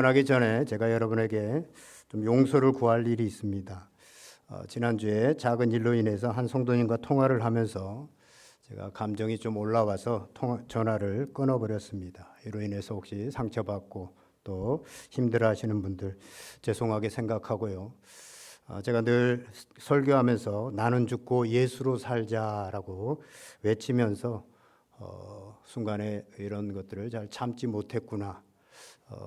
하기 전에 제가 여러분에게 좀 용서를 구할 일이 있습니다. 지난주에 작은 일로 인해서 한 성도님과 통화를 하면서 제가 감정이 좀 올라와서 전화를 끊어버렸습니다. 이로 인해서 혹시 상처받고 또 힘들어하시는 분들 죄송하게 생각하고요. 제가 늘 설교하면서 나는 죽고 예수로 살자라고 외치면서 순간에 이런 것들을 잘 참지 못했구나.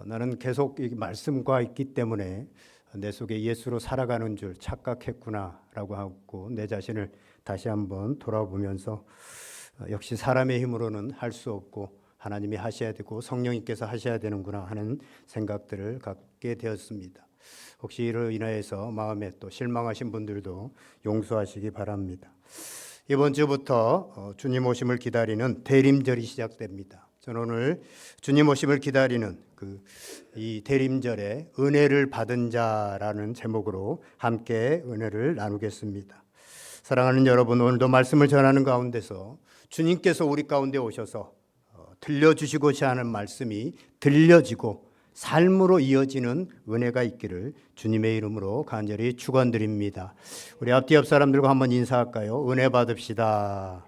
나는 계속 이 말씀과 있기 때문에 내 속에 예수로 살아가는 줄 착각했구나라고 하고 내 자신을 다시 한번 돌아보면서 역시 사람의 힘으로는 할 수 없고 하나님이 하셔야 되고 성령님께서 하셔야 되는구나 하는 생각들을 갖게 되었습니다. 혹시 이로 인하여서 마음에 또 실망하신 분들도 용서하시기 바랍니다. 이번 주부터 주님 오심을 기다리는 대림절이 시작됩니다. 저는 오늘 주님 오심을 기다리는 이 대림절에 은혜를 받은 자라는 제목으로 함께 은혜를 나누겠습니다. 사랑하는 여러분, 오늘도 말씀을 전하는 가운데서 주님께서 우리 가운데 오셔서 들려주시고자 하는 말씀이 들려지고 삶으로 이어지는 은혜가 있기를 주님의 이름으로 간절히 축원드립니다. 우리 앞뒤 옆 사람들과 한번 인사할까요? 은혜 받읍시다.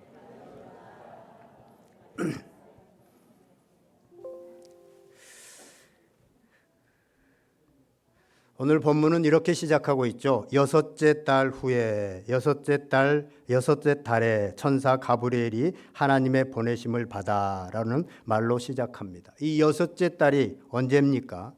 오늘 본문은 이렇게 시작하고 있죠. 여섯째 달 후에 여섯째 달에 천사 가브리엘이 하나님의 보내심을 받아라는 말로 시작합니다. 이 여섯째 달이 언제입니까?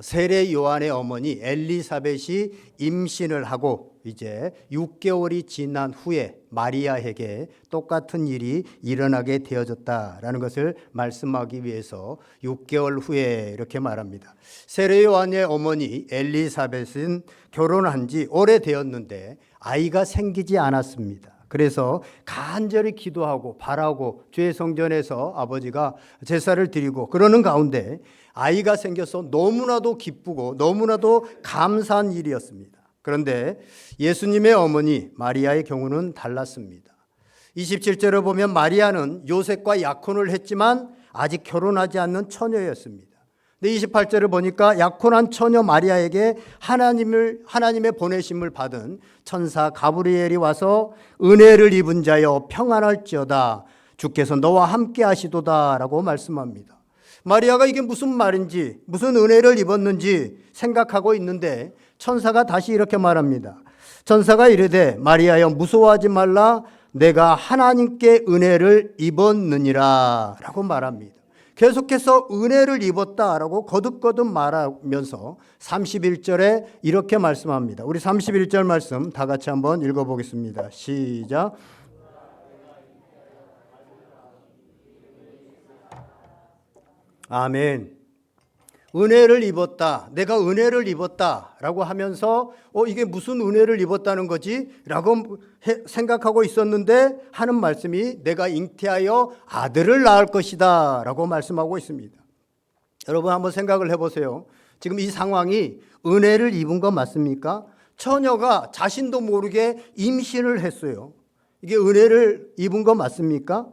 세례 요한의 어머니 엘리사벳이 임신을 하고 이제 6개월이 지난 후에 마리아에게 똑같은 일이 일어나게 되어졌다라는 것을 말씀하기 위해서 6개월 후에 이렇게 말합니다. 세례 요한의 어머니 엘리사벳은 결혼한 지 오래되었는데 아이가 생기지 않았습니다. 그래서 간절히 기도하고 바라고 주의 성전에서 아버지가 제사를 드리고 그러는 가운데 아이가 생겨서 너무나도 기쁘고 너무나도 감사한 일이었습니다. 그런데 예수님의 어머니 마리아의 경우는 달랐습니다. 27절을 보면 마리아는 요셉과 약혼을 했지만 아직 결혼하지 않는 처녀였습니다. 근데 28절을 보니까 약혼한 처녀 마리아에게 하나님의 보내심을 받은 천사 가브리엘이 와서 은혜를 입은 자여 평안할지어다 주께서 너와 함께 하시도다라고 말씀합니다. 마리아가 이게 무슨 말인지 무슨 은혜를 입었는지 생각하고 있는데 천사가 다시 이렇게 말합니다. 천사가 이르되 마리아여 무서워하지 말라 내가 하나님께 은혜를 입었느니라 라고 말합니다. 계속해서 은혜를 입었다라고 거듭거듭 말하면서 31절에 이렇게 말씀합니다. 우리 31절 말씀 다 같이 한번 읽어보겠습니다. 시작. 아멘. 은혜를 입었다. 내가 은혜를 입었다라고 하면서 이게 무슨 은혜를 입었다는 거지? 라고 생각하고 있었는데 하는 말씀이 내가 잉태하여 아들을 낳을 것이다 라고 말씀하고 있습니다. 여러분 한번 생각을 해보세요. 지금 이 상황이 은혜를 입은 거 맞습니까? 처녀가 자신도 모르게 임신을 했어요. 이게 은혜를 입은 거 맞습니까?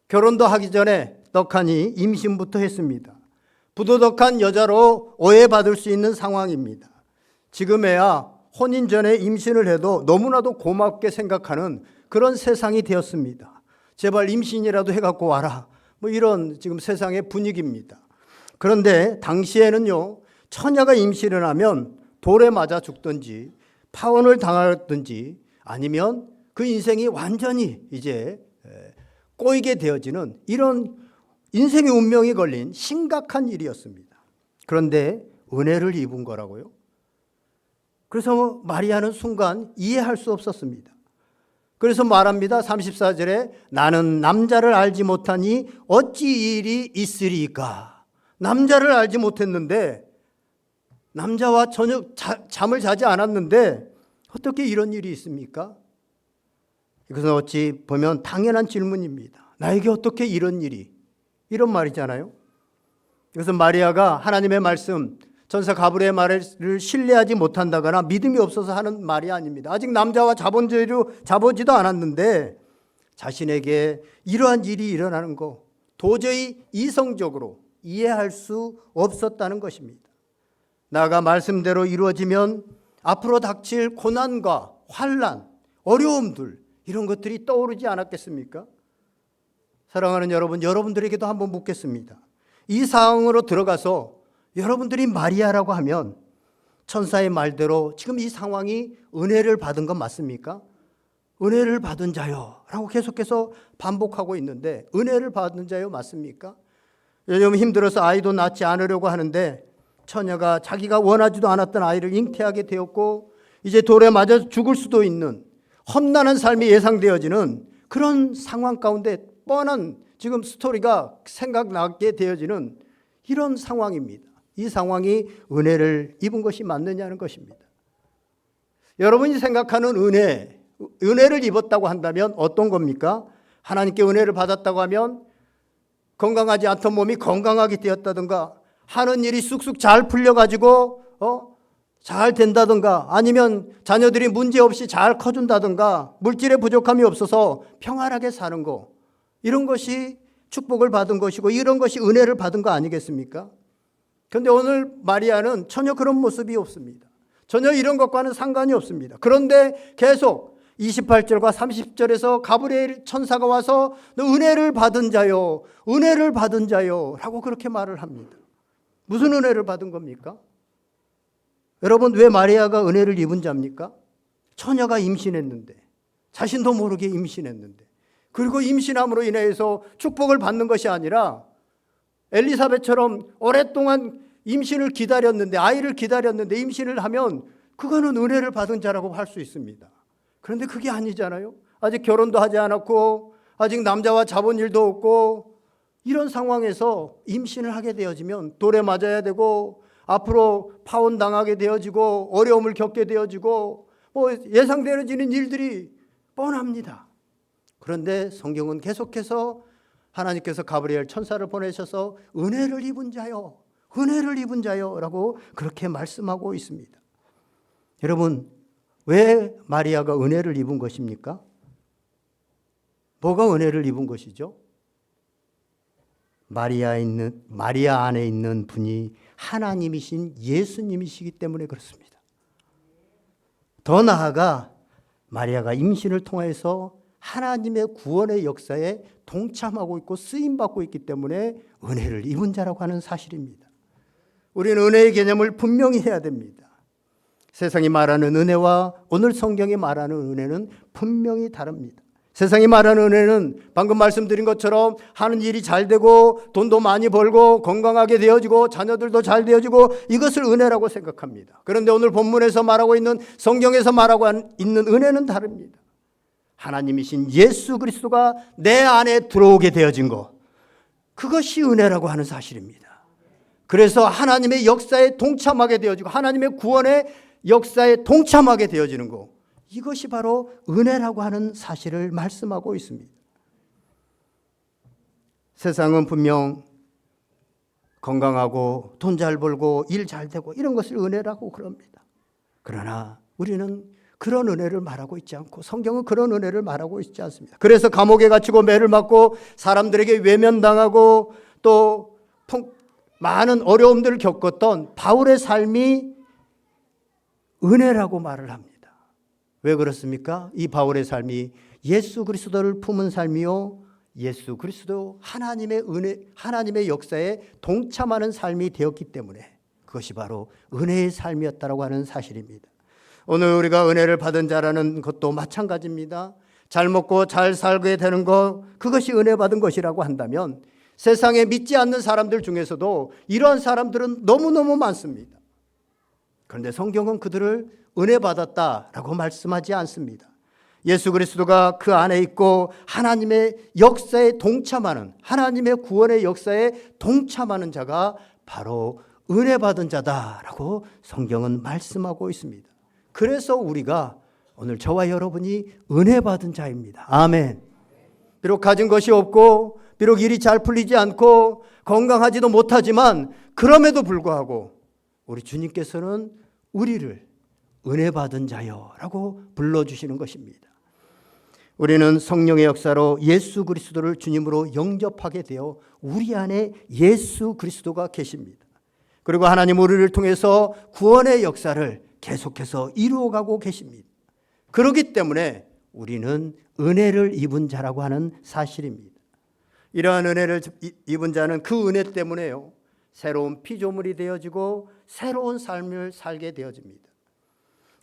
결혼도 하기 전에 떡하니 임신부터 했습니다. 부도덕한 여자로 오해받을 수 있는 상황입니다. 지금에야 혼인 전에 임신을 해도 너무나도 고맙게 생각하는 그런 세상이 되었습니다. 제발 임신이라도 해갖고 와라. 이런 지금 세상의 분위기입니다. 그런데 당시에는요, 처녀가 임신을 하면 돌에 맞아 죽든지 파혼을 당하든지 아니면 그 인생이 완전히 이제 꼬이게 되어지는 이런 인생의 운명이 걸린 심각한 일이었습니다. 그런데 은혜를 입은 거라고요? 그래서 마리아는 순간 이해할 수 없었습니다. 그래서 말합니다. 34절에 나는 남자를 알지 못하니 어찌 이 일이 있으리까? 남자를 알지 못했는데 남자와 전혀 잠을 자지 않았는데 어떻게 이런 일이 있습니까? 이것은 어찌 보면 당연한 질문입니다. 나에게 어떻게 이런 일이? 이런 말이잖아요. 그래서 마리아가 하나님의 말씀, 천사 가브리엘의 말을 신뢰하지 못한다거나 믿음이 없어서 하는 말이 아닙니다. 아직 남자와 자보지도 않았는데 자신에게 이러한 일이 일어나는 거 도저히 이성적으로 이해할 수 없었다는 것입니다. 나아가 말씀대로 이루어지면 앞으로 닥칠 고난과 환난, 어려움들 이런 것들이 떠오르지 않았겠습니까? 사랑하는 여러분, 여러분들에게도 한번 묻겠습니다. 이 상황으로 들어가서 여러분들이 마리아라고 하면 천사의 말대로 지금 이 상황이 은혜를 받은 건 맞습니까? 은혜를 받은 자요 라고 계속해서 반복하고 있는데 은혜를 받은 자요 맞습니까? 요즘 힘들어서 아이도 낳지 않으려고 하는데 처녀가 자기가 원하지도 않았던 아이를 잉태하게 되었고 이제 돌에 맞아 죽을 수도 있는 험난한 삶이 예상되어지는 그런 상황 가운데 뻔한 지금 스토리가 생각나게 되어지는 이런 상황입니다. 이 상황이 은혜를 입은 것이 맞느냐는 것입니다. 여러분이 생각하는 은혜를 입었다고 한다면 어떤 겁니까? 하나님께 은혜를 받았다고 하면 건강하지 않던 몸이 건강하게 되었다든가 하는 일이 쑥쑥 잘 풀려가지고 잘 된다든가 아니면 자녀들이 문제없이 잘 커준다든가 물질의 부족함이 없어서 평안하게 사는 거 이런 것이 축복을 받은 것이고 이런 것이 은혜를 받은 거 아니겠습니까? 그런데 오늘 마리아는 전혀 그런 모습이 없습니다. 전혀 이런 것과는 상관이 없습니다. 그런데 계속 28절과 30절에서 가브리엘 천사가 와서 너 은혜를 받은 자요, 은혜를 받은 자요 라고 그렇게 말을 합니다. 무슨 은혜를 받은 겁니까? 여러분, 왜 마리아가 은혜를 입은 자입니까? 처녀가 임신했는데, 자신도 모르게 임신했는데, 그리고 임신함으로 인해서 축복을 받는 것이 아니라 엘리사벳처럼 오랫동안 임신을 기다렸는데, 아이를 기다렸는데 임신을 하면 그거는 은혜를 받은 자라고 할 수 있습니다. 그런데 그게 아니잖아요. 아직 결혼도 하지 않았고 아직 남자와 자본 일도 없고 이런 상황에서 임신을 하게 되어지면 돌에 맞아야 되고 앞으로 파혼당하게 되어지고 어려움을 겪게 되어지고 예상되어지는 일들이 뻔합니다. 그런데 성경은 계속해서 하나님께서 가브리엘 천사를 보내셔서 은혜를 입은 자요, 은혜를 입은 자요 라고 그렇게 말씀하고 있습니다. 여러분, 왜 마리아가 은혜를 입은 것입니까? 뭐가 은혜를 입은 것이죠? 마리아 안에 있는 분이 하나님이신 예수님이시기 때문에 그렇습니다. 더 나아가 마리아가 임신을 통해서 하나님의 구원의 역사에 동참하고 있고 쓰임받고 있기 때문에 은혜를 입은 자라고 하는 사실입니다. 우리는 은혜의 개념을 분명히 해야 됩니다. 세상이 말하는 은혜와 오늘 성경이 말하는 은혜는 분명히 다릅니다. 세상이 말하는 은혜는 방금 말씀드린 것처럼 하는 일이 잘 되고 돈도 많이 벌고 건강하게 되어지고 자녀들도 잘 되어지고 이것을 은혜라고 생각합니다. 그런데 오늘 본문에서 말하고 있는 성경에서 말하고 있는 은혜는 다릅니다. 하나님이신 예수 그리스도가 내 안에 들어오게 되어진 것, 그것이 은혜라고 하는 사실입니다. 그래서 하나님의 역사에 동참하게 되어지고 하나님의 구원의 역사에 동참하게 되어지는 것, 이것이 바로 은혜라고 하는 사실을 말씀하고 있습니다. 세상은 분명 건강하고 돈 잘 벌고 일 잘 되고 이런 것을 은혜라고 그럽니다. 그러나 우리는 그런 은혜를 말하고 있지 않고 성경은 그런 은혜를 말하고 있지 않습니다. 그래서 감옥에 갇히고 매를 맞고 사람들에게 외면당하고 또 많은 어려움들을 겪었던 바울의 삶이 은혜라고 말을 합니다. 왜 그렇습니까? 이 바울의 삶이 예수 그리스도를 품은 삶이요, 예수 그리스도 하나님의 은혜, 하나님의 역사에 동참하는 삶이 되었기 때문에 그것이 바로 은혜의 삶이었다라고 하는 사실입니다. 오늘 우리가 은혜를 받은 자라는 것도 마찬가지입니다. 잘 먹고 잘 살게 되는 것, 그것이 은혜 받은 것이라고 한다면 세상에 믿지 않는 사람들 중에서도 이러한 사람들은 너무너무 많습니다. 그런데 성경은 그들을 은혜 받았다라고 말씀하지 않습니다. 예수 그리스도가 그 안에 있고 하나님의 역사에 동참하는, 하나님의 구원의 역사에 동참하는 자가 바로 은혜 받은 자다라고 성경은 말씀하고 있습니다. 그래서 우리가 오늘 저와 여러분이 은혜 받은 자입니다. 아멘. 비록 가진 것이 없고 비록 일이 잘 풀리지 않고 건강하지도 못하지만 그럼에도 불구하고 우리 주님께서는 우리를 은혜 받은 자요라고 불러주시는 것입니다. 우리는 성령의 역사로 예수 그리스도를 주님으로 영접하게 되어 우리 안에 예수 그리스도가 계십니다. 그리고 하나님 우리를 통해서 구원의 역사를 계속해서 이루어가고 계십니다. 그렇기 때문에 우리는 은혜를 입은 자라고 하는 사실입니다. 이러한 은혜를 입은 자는 그 은혜 때문에요, 새로운 피조물이 되어지고 새로운 삶을 살게 되어집니다.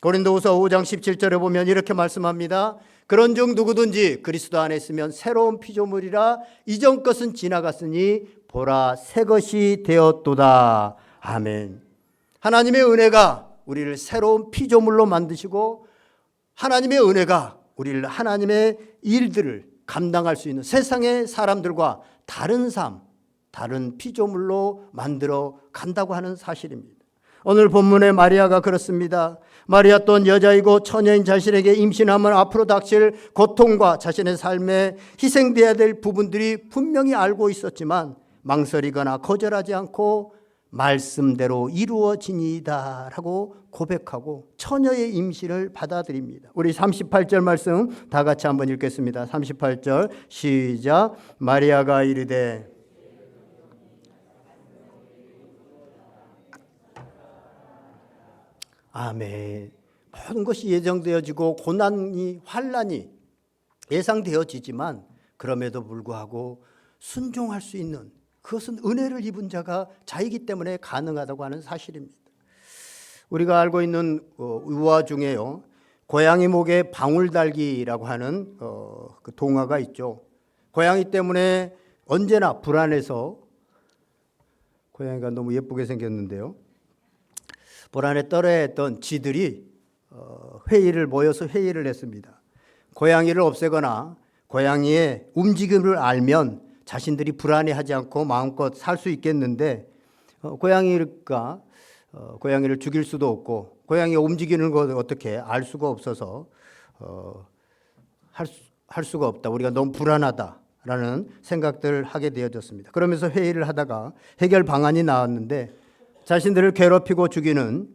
고린도후서 5장 17절에 보면 이렇게 말씀합니다. 그런즉 누구든지 그리스도 안에 있으면 새로운 피조물이라 이전 것은 지나갔으니 보라 새 것이 되었도다. 아멘. 하나님의 은혜가 우리를 새로운 피조물로 만드시고 하나님의 은혜가 우리를 하나님의 일들을 감당할 수 있는 세상의 사람들과 다른 삶, 다른 피조물로 만들어 간다고 하는 사실입니다. 오늘 본문의 마리아가 그렇습니다. 마리아 또한 여자이고 처녀인 자신에게 임신하면 앞으로 닥칠 고통과 자신의 삶에 희생되어야 될 부분들이 분명히 알고 있었지만 망설이거나 거절하지 않고 말씀대로 이루어지니이다 라고 고백하고 처녀의 임신을 받아들입니다. 우리 38절 말씀 다 같이 한번 읽겠습니다. 38절 시작. 마리아가 이르되 아멘. 모든 것이 예정되어지고 고난이 환난이 예상되어지지만 그럼에도 불구하고 순종할 수 있는, 그것은 은혜를 입은 자가 자이기 때문에 가능하다고 하는 사실입니다. 우리가 알고 있는 유화 중에요, 고양이 목에 방울달기라고 하는 그 동화가 있죠. 고양이 때문에 언제나 불안해서, 고양이가 너무 예쁘게 생겼는데요, 불안에 떨어했던 쥐들이 모여서 회의를 했습니다. 고양이를 없애거나 고양이의 움직임을 알면 자신들이 불안해하지 않고 마음껏 살 수 있겠는데 고양이를 죽일 수도 없고 고양이가 움직이는 걸 어떻게 알 수가 없어서 할 수가 없다. 우리가 너무 불안하다라는 생각들을 하게 되어졌습니다. 그러면서 회의를 하다가 해결 방안이 나왔는데 자신들을 괴롭히고 죽이는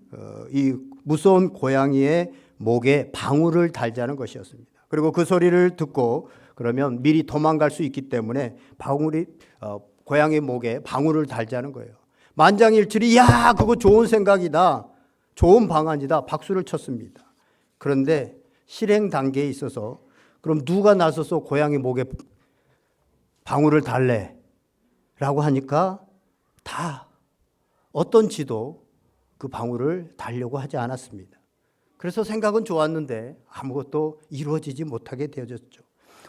이 무서운 고양이의 목에 방울을 달자는 것이었습니다. 그리고 그 소리를 듣고 그러면 미리 도망갈 수 있기 때문에 고양이 목에 방울을 달자는 거예요. 만장일치리 야 그거 좋은 생각이다, 좋은 방안이다 박수를 쳤습니다. 그런데 실행 단계에 있어서 그럼 누가 나서서 고양이 목에 방울을 달래? 라고 하니까 다 어떤 쥐도 그 방울을 달려고 하지 않았습니다. 그래서 생각은 좋았는데 아무것도 이루어지지 못하게 되어졌죠.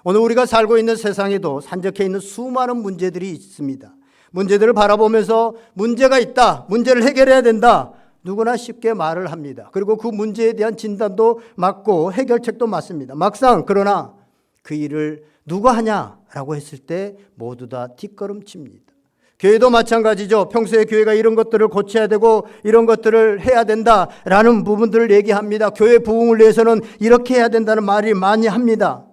오늘 우리가 살고 있는 세상에도 산적해 있는 수많은 문제들이 있습니다. 문제들을 바라보면서 문제가 있다, 문제를 해결해야 된다, 누구나 쉽게 말을 합니다. 그리고 그 문제에 대한 진단도 맞고 해결책도 맞습니다. 막상 그러나 그 일을 누가 하냐라고 했을 때 모두 다 뒷걸음칩니다. 교회도 마찬가지죠. 평소에 교회가 이런 것들을 고쳐야 되고 이런 것들을 해야 된다라는 부분들을 얘기합니다. 교회 부흥을 위해서는 이렇게 해야 된다는 말이 많이 합니다.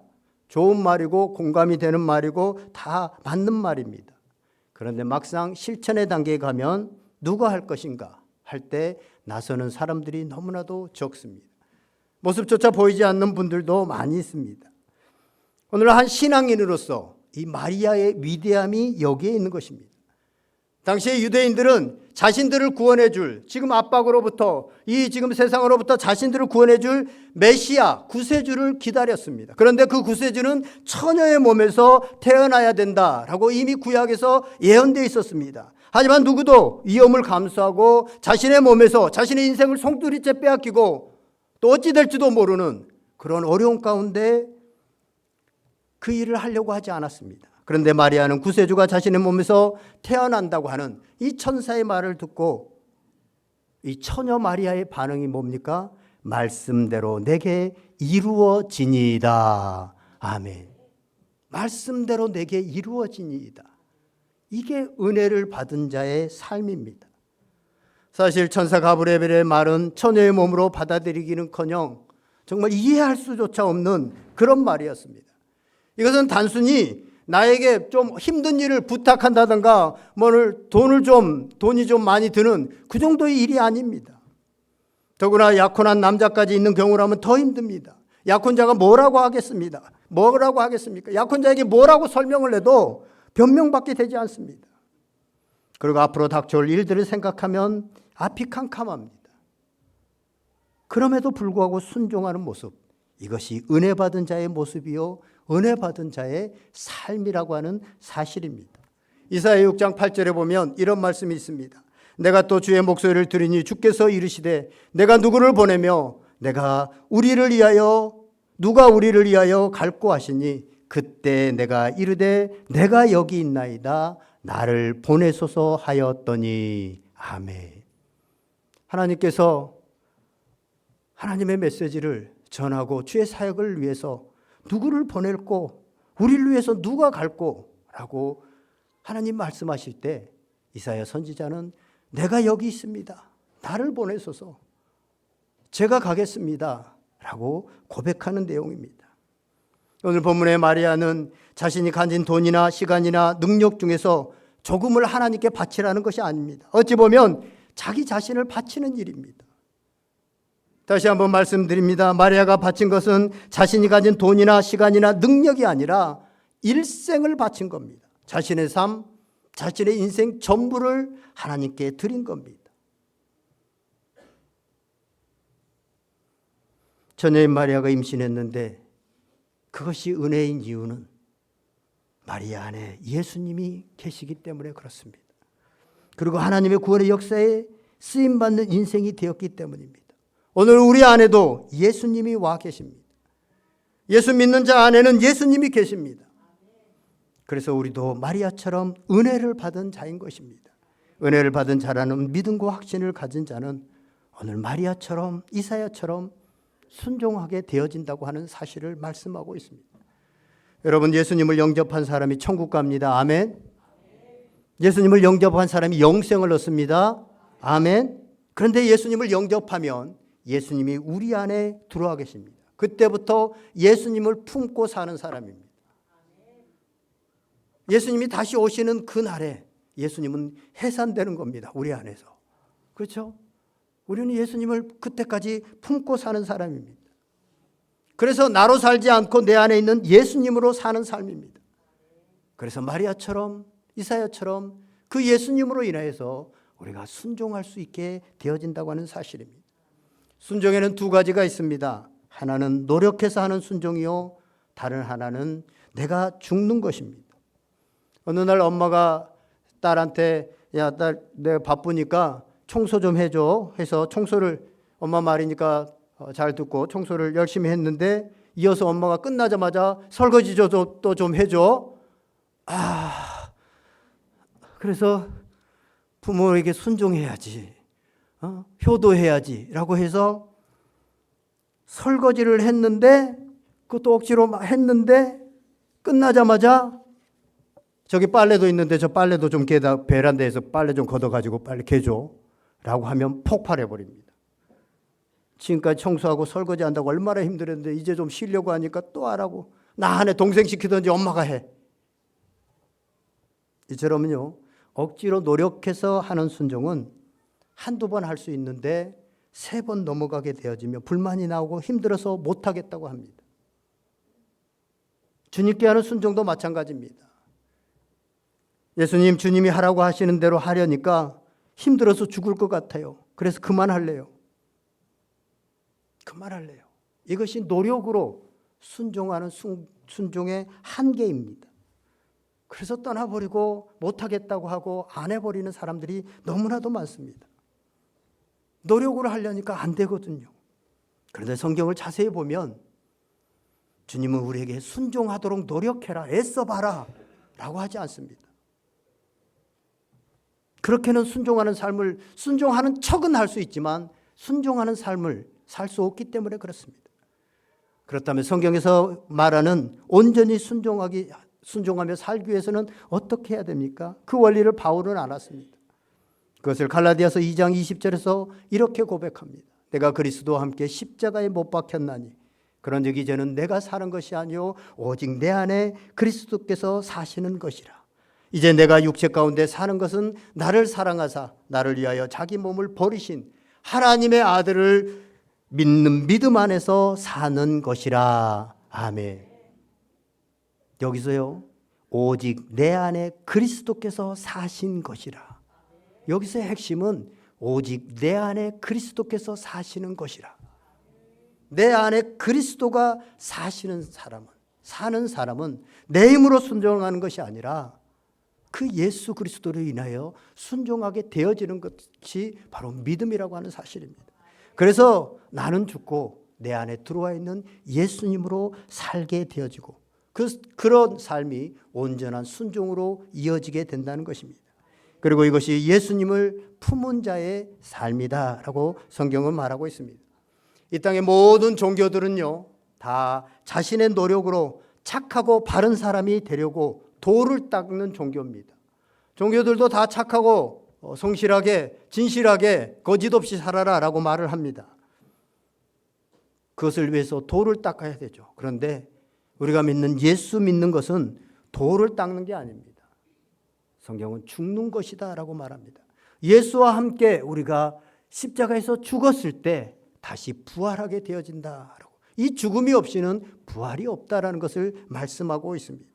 좋은 말이고 공감이 되는 말이고 다 맞는 말입니다. 그런데 막상 실천의 단계에 가면 누가 할 것인가 할 때 나서는 사람들이 너무나도 적습니다. 모습조차 보이지 않는 분들도 많이 있습니다. 오늘 한 신앙인으로서 이 마리아의 위대함이 여기에 있는 것입니다. 당시의 유대인들은 자신들을 구원해 줄, 지금 압박으로부터, 이 지금 세상으로부터 자신들을 구원해 줄 메시아, 구세주를 기다렸습니다. 그런데 그 구세주는 처녀의 몸에서 태어나야 된다라고 이미 구약에서 예언되어 있었습니다. 하지만 누구도 위험을 감수하고 자신의 몸에서 자신의 인생을 송두리째 빼앗기고 또 어찌 될지도 모르는 그런 어려운 가운데 그 일을 하려고 하지 않았습니다. 그런데 마리아는 구세주가 자신의 몸에서 태어난다고 하는 이 천사의 말을 듣고 이 처녀 마리아의 반응이 뭡니까? 말씀대로 내게 이루어지니이다. 아멘. 말씀대로 내게 이루어지니이다. 이게 은혜를 받은 자의 삶입니다. 사실 천사 가브리엘의 말은 처녀의 몸으로 받아들이기는커녕 정말 이해할 수조차 없는 그런 말이었습니다. 이것은 단순히 나에게 좀 힘든 일을 부탁한다든가 돈이 좀 많이 드는 그 정도의 일이 아닙니다. 더구나 약혼한 남자까지 있는 경우라면 더 힘듭니다. 약혼자가 뭐라고 하겠습니다. 뭐라고 하겠습니까? 약혼자에게 뭐라고 설명을 해도 변명밖에 되지 않습니다. 그리고 앞으로 닥쳐올 일들을 생각하면 앞이 캄캄합니다. 그럼에도 불구하고 순종하는 모습, 이것이 은혜 받은 자의 모습이요 은혜 받은 자의 삶이라고 하는 사실입니다. 이사야 6장 8절에 보면 이런 말씀이 있습니다. 내가 또 주의 목소리를 들으니 주께서 이르시되 내가 누구를 보내며 내가 우리를 위하여 누가 우리를 위하여 갈고 하시니 그때 내가 이르되 내가 여기 있나이다 나를 보내소서 하였더니 아멘. 하나님께서 하나님의 메시지를 전하고 주의 사역을 위해서 누구를 보낼고 우리를 위해서 누가 갈고 라고 하나님 말씀하실 때 이사야 선지자는 내가 여기 있습니다. 나를 보내소서. 제가 가겠습니다. 라고 고백하는 내용입니다. 오늘 본문의 마리아는 자신이 가진 돈이나 시간이나 능력 중에서 조금을 하나님께 바치라는 것이 아닙니다. 어찌 보면 자기 자신을 바치는 일입니다. 다시 한번 말씀드립니다. 마리아가 바친 것은 자신이 가진 돈이나 시간이나 능력이 아니라 일생을 바친 겁니다. 자신의 삶, 자신의 인생 전부를 하나님께 드린 겁니다. 처녀인 마리아가 임신했는데 그것이 은혜인 이유는 마리아 안에 예수님이 계시기 때문에 그렇습니다. 그리고 하나님의 구원의 역사에 쓰임받는 인생이 되었기 때문입니다. 오늘 우리 안에도 예수님이 와 계십니다. 예수 믿는 자 안에는 예수님이 계십니다. 그래서 우리도 마리아처럼 은혜를 받은 자인 것입니다. 은혜를 받은 자라는 믿음과 확신을 가진 자는 오늘 마리아처럼 이사야처럼 순종하게 되어진다고 하는 사실을 말씀하고 있습니다. 여러분, 예수님을 영접한 사람이 천국 갑니다. 아멘. 예수님을 영접한 사람이 영생을 얻습니다. 아멘. 그런데 예수님을 영접하면 예수님이 우리 안에 들어와 계십니다. 그때부터 예수님을 품고 사는 사람입니다. 예수님이 다시 오시는 그날에 예수님은 해산되는 겁니다. 우리 안에서. 그렇죠? 우리는 예수님을 그때까지 품고 사는 사람입니다. 그래서 나로 살지 않고 내 안에 있는 예수님으로 사는 삶입니다. 그래서 마리아처럼 이사야처럼 그 예수님으로 인해서 우리가 순종할 수 있게 되어진다고 하는 사실입니다. 순종에는 두 가지가 있습니다. 하나는 노력해서 하는 순종이요, 다른 하나는 내가 죽는 것입니다. 어느 날 엄마가 딸한테 야, 딸 내가 바쁘니까 청소 좀 해줘 해서 청소를 엄마 말이니까 잘 듣고 청소를 열심히 했는데 이어서 엄마가 끝나자마자 설거지 또 좀 해줘. 그래서 부모에게 순종해야지, 효도해야지 라고 해서 설거지를 했는데 그것도 억지로 했는데 끝나자마자 저기 빨래도 있는데 저 빨래도 좀 베란다에서 빨래 좀 걷어가지고 빨리 개줘 라고 하면 폭발해 버립니다. 지금까지 청소하고 설거지 한다고 얼마나 힘들었는데 이제 좀 쉬려고 하니까 또 하라고. 나 안에 동생 시키던지 엄마가 해. 이처럼요, 억지로 노력해서 하는 순종은 한두 번 할 수 있는데 3번 넘어가게 되어지며 불만이 나오고 힘들어서 못하겠다고 합니다. 주님께 하는 순종도 마찬가지입니다. 예수님, 주님이 하라고 하시는 대로 하려니까 힘들어서 죽을 것 같아요. 그래서 그만할래요. 이것이 노력으로 순종하는 순종의 한계입니다. 그래서 떠나버리고 못하겠다고 하고 안 해버리는 사람들이 너무나도 많습니다. 노력으로 하려니까 안 되거든요. 그런데 성경을 자세히 보면 주님은 우리에게 순종하도록 노력해라, 애써봐라 라고 하지 않습니다. 그렇게는 순종하는 삶을, 순종하는 척은 할 수 있지만 순종하는 삶을 살 수 없기 때문에 그렇습니다. 그렇다면 성경에서 말하는 온전히 순종하며 살기 위해서는 어떻게 해야 됩니까? 그 원리를 바울은 알았습니다. 그것을 갈라디아서 2장 20절에서 이렇게 고백합니다. 내가 그리스도와 함께 십자가에 못 박혔나니 그런즉 이제는 내가 사는 것이 아니요 오직 내 안에 그리스도께서 사시는 것이라. 이제 내가 육체 가운데 사는 것은 나를 사랑하사 나를 위하여 자기 몸을 버리신 하나님의 아들을 믿는 믿음 안에서 사는 것이라. 아멘. 여기서요, 오직 내 안에 그리스도께서 사신 것이라. 여기서의 핵심은 오직 내 안에 그리스도께서 사시는 것이라. 내 안에 그리스도가 사는 사람은 내 힘으로 순종하는 것이 아니라 그 예수 그리스도로 인하여 순종하게 되어지는 것이 바로 믿음이라고 하는 사실입니다. 그래서 나는 죽고 내 안에 들어와 있는 예수님으로 살게 되어지고 그런 삶이 온전한 순종으로 이어지게 된다는 것입니다. 그리고 이것이 예수님을 품은 자의 삶이다라고 성경은 말하고 있습니다. 이 땅의 모든 종교들은요, 다 자신의 노력으로 착하고 바른 사람이 되려고 도를 닦는 종교입니다. 종교들도 다 착하고 성실하게 진실하게 거짓 없이 살아라라고 말을 합니다. 그것을 위해서 도를 닦아야 되죠. 그런데 우리가 믿는 예수 믿는 것은 도를 닦는 게 아닙니다. 성경은 죽는 것이다 라고 말합니다. 예수와 함께 우리가 십자가에서 죽었을 때 다시 부활하게 되어진다라고. 이 죽음이 없이는 부활이 없다라는 것을 말씀하고 있습니다.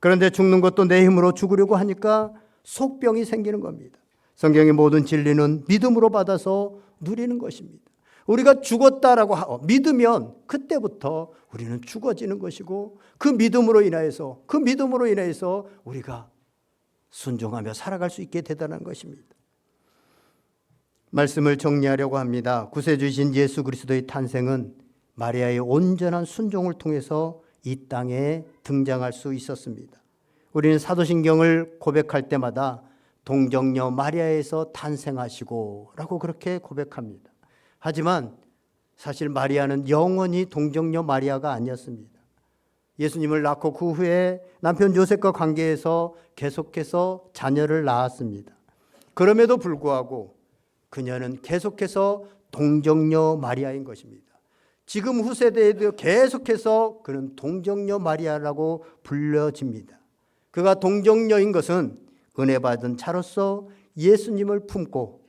그런데 죽는 것도 내 힘으로 죽으려고 하니까 속병이 생기는 겁니다. 성경의 모든 진리는 믿음으로 받아서 누리는 것입니다. 우리가 죽었다라고 믿으면 그때부터 우리는 죽어지는 것이고 그 믿음으로 인하여서 우리가 순종하며 살아갈 수 있게 되다는 것입니다. 말씀을 정리하려고 합니다. 구세주이신 예수 그리스도의 탄생은 마리아의 온전한 순종을 통해서 이 땅에 등장할 수 있었습니다. 우리는 사도신경을 고백할 때마다 동정녀 마리아에서 탄생하시고 라고 그렇게 고백합니다. 하지만 사실 마리아는 영원히 동정녀 마리아가 아니었습니다. 예수님을 낳고 그 후에 남편 요셉과 관계해서 계속해서 자녀를 낳았습니다. 그럼에도 불구하고 그녀는 계속해서 동정녀 마리아인 것입니다. 지금 후세대에도 계속해서 그는 동정녀 마리아라고 불려집니다. 그가 동정녀인 것은 은혜 받은 자로서 예수님을 품고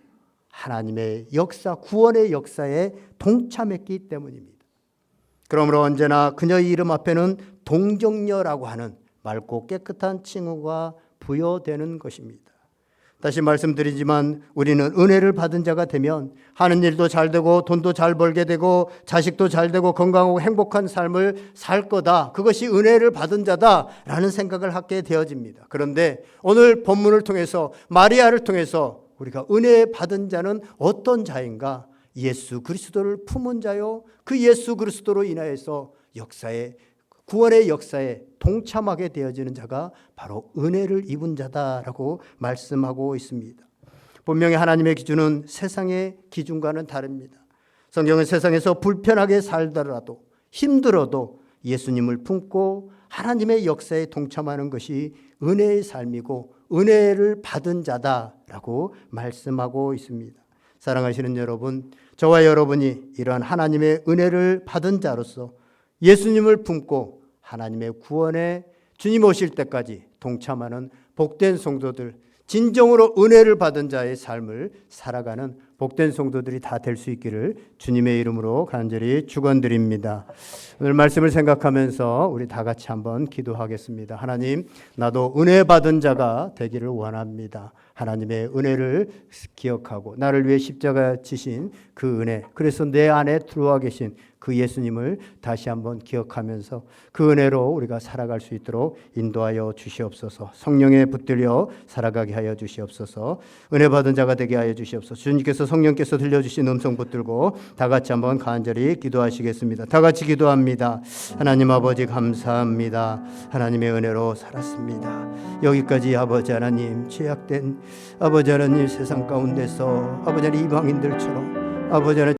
하나님의 역사, 구원의 역사에 동참했기 때문입니다. 그러므로 언제나 그녀의 이름 앞에는 동정녀라고 하는 맑고 깨끗한 칭호가 부여되는 것입니다. 다시 말씀드리지만 우리는 은혜를 받은 자가 되면 하는 일도 잘 되고 돈도 잘 벌게 되고 자식도 잘 되고 건강하고 행복한 삶을 살 거다. 그것이 은혜를 받은 자다라는 생각을 하게 되어집니다. 그런데 오늘 본문을 통해서 마리아를 통해서 우리가 은혜 받은 자는 어떤 자인가? 예수 그리스도를 품은 자요. 그 예수 그리스도로 인하여서 구원의 역사에 동참하게 되어지는 자가 바로 은혜를 입은 자다라고 말씀하고 있습니다. 분명히 하나님의 기준은 세상의 기준과는 다릅니다. 성경은 세상에서 불편하게 살더라도 힘들어도 예수님을 품고 하나님의 역사에 동참하는 것이 은혜의 삶이고 은혜를 받은 자다라고 말씀하고 있습니다. 사랑하시는 여러분, 저와 여러분이 이러한 하나님의 은혜를 받은 자로서 예수님을 품고 하나님의 구원에 주님 오실 때까지 동참하는 복된 성도들, 진정으로 은혜를 받은 자의 삶을 살아가는 복된 성도들이 다 될 수 있기를 주님의 이름으로 간절히 축원드립니다. 오늘 말씀을 생각하면서 우리 다 같이 한번 기도하겠습니다. 하나님, 나도 은혜 받은 자가 되기를 원합니다. 하나님의 은혜를 기억하고 나를 위해 십자가 지신 그 은혜, 그래서 내 안에 들어와 계신 그 예수님을 다시 한번 기억하면서 그 은혜로 우리가 살아갈 수 있도록 인도하여 주시옵소서. 성령에 붙들려 살아가게 하여 주시옵소서. 은혜 받은 자가 되게 하여 주시옵소서. 주님께서 성령께서 들려주신 음성 붙들고 다 같이 한번 간절히 기도하시겠습니다. 다 같이 기도합니다. 하나님 아버지 감사합니다. 하나님의 은혜로 살았습니다. 여기까지 아버지 하나님, 죄악된 아버지 하나님 세상 가운데서 아버지 하나님 이방인들처럼 아버지 하나님